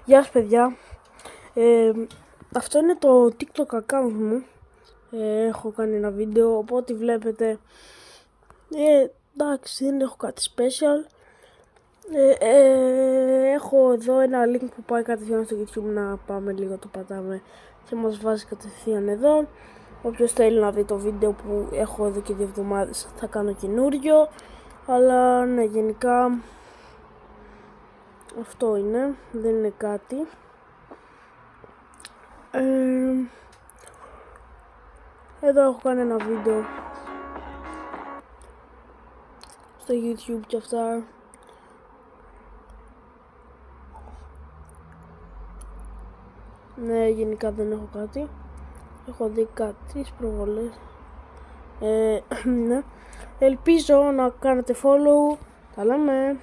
Γεια σας παιδιά, αυτό είναι το TikTok account μου, έχω κάνει ένα βίντεο, οπότε βλέπετε, εντάξει δεν έχω κάτι special, έχω εδώ ένα link που πάει κατευθείαν στο YouTube, να πάμε λίγο, το πατάμε και μας βάζει κατευθείαν εδώ. Όποιος θέλει να δει το βίντεο που έχω εδώ και 2 εβδομάδες θα κάνω καινούριο, αλλά ναι, γενικά αυτό είναι, δεν είναι κάτι. Εδώ έχω κάνει ένα βίντεο στο YouTube και αυτά. Ναι, γενικά δεν έχω κάτι. Έχω δει κάτι προβολές. Ναι. Ελπίζω να κάνετε follow. Τα λέμε.